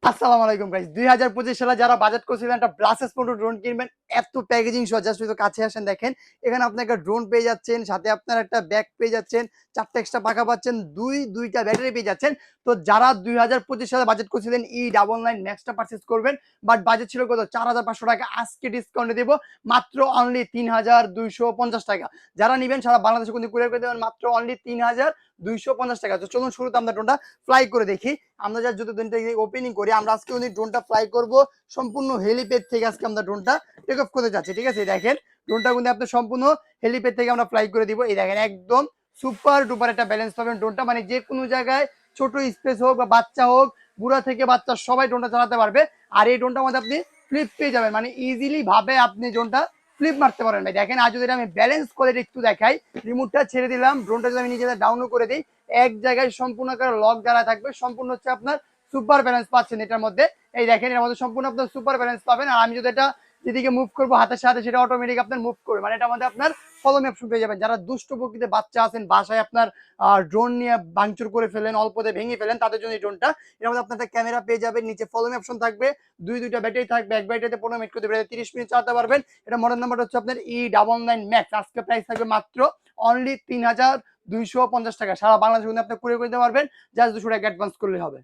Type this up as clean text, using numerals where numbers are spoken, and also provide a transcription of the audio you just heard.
আসসালামু আলাইকুম গাইস। 2025 সালে যারা বাজেট করছিলেন একটা ব্লাসেস মোটর ড্রোন কিনবেন, এত প্যাকেজিং সহ জাস্ট একটু কাছে আসেন দেখেন। এখানে আপনি একটা ড্রোন পেয়ে যাচ্ছেন, সাথে আপনার একটা ব্যাগ পেয়ে যাচ্ছেন, 4টা এক্সট্রা পাখা পাচ্ছেন, দুইটা ব্যাটারি পেয়ে যাচ্ছেন। তো যারা 2025 সালে বাজেট করছিলেন E99 ম্যাক্সটা পারচেজ করবেন, বাট বাজেট ছিল কত 4,500 টাকা, আজকে ডিসকাউন্টে দেব মাত্র অনলি 3,250 টাকা। যারা নিবেন সারা বাংলাদেশে কিন্তু কুরিয়ার করে দেবেন মাত্র অনলি 3,250 টাকা। তো চলুন শুরুতে আমরা ড্রোনটা ফ্লাই করে দেখি। আমরা যা যত দিন থেকে ওপেনিং করি, আমরা আজকে উনি ড্রোনটা ফ্লাই করব সম্পূর্ণ হেলিপ্যাড থেকে। আজকে আমরা ড্রোনটা টেক অফ করতে যাচ্ছি, ঠিক আছে? দেখেন ড্রোনটা কিন্তু আপনি সম্পূর্ণ হেলিপ্যাড থেকে আমরা ফ্লাই করে দিব। এই দেখেন একদম সুপার ডুপার একটা ব্যালেন্স পাবেন ড্রোনটা, মানে যে কোনো জায়গায় ছোট স্পেস হোক বা বাচ্চা হোক, বুড়া থেকে বাচ্চা সবাই ড্রোনটা চালাতে পারবে। আর এই ড্রোনটার মধ্যে আপনি ফ্লিপ পেয়ে যাবেন, মানে ইজিলি ভাবে আপনি ড্রোনটা ফ্লিপ মারতে পারেন ভাই। দেখেন আর যদি আমি ব্যালেন্স করে একটু দেখাই, রিমোটটা ছেড়ে দিলাম, ড্রোনটা যদি আমি নিজেদের ডাউনও করে দিই, এক জায়গায় সম্পূর্ণ করে লক দ্বারা থাকবে, সম্পূর্ণ হচ্ছে আপনার সুপার ব্যালেন্স পাচ্ছেন এটার মধ্যে। এই দেখেন এর মধ্যে সম্পূর্ণ আপনার সুপার ব্যালেন্স পাবেন। আর আমি যদি এটা যেদিকে মুভ করবো হাতের সাথে, সেটা অটোমেটিক আপনার মুভ করবে, মানে এটার মধ্যে আপনার ফলো অপশন পেয়ে যাবেন। যারা দুষ্ট প্রকৃতির বাচ্চা আছেন, বাসায় আপনার ড্রোন নিয়ে ভাঙচুর করে ফেলেন, অল্পতে ভেঙে ফেলেন, তাদের জন্য এই ড্রোনটা। এর মধ্যে আপনার একটা ক্যামেরা পেয়ে যাবেন, নিচে ফলো অপশন থাকবে, দুইটা ব্যাটারি থাকবে, এক ব্যাটারিতে 15 মিনিট করতে পারবেন, 30 মিনিট চালাতে পারবেন। এটা মডেল নাম্বার হচ্ছে আপনার E99 ম্যাক্স। আজকে প্রাইস থাকবে মাত্র অনলি 3,250 টাকা। সারা বাংলাদেশে কিন্তু আপনি কুরিয়ার করে দিতে পারবেন, জাস্ট 200 টাকা অ্যাডভান্স করলে হবে।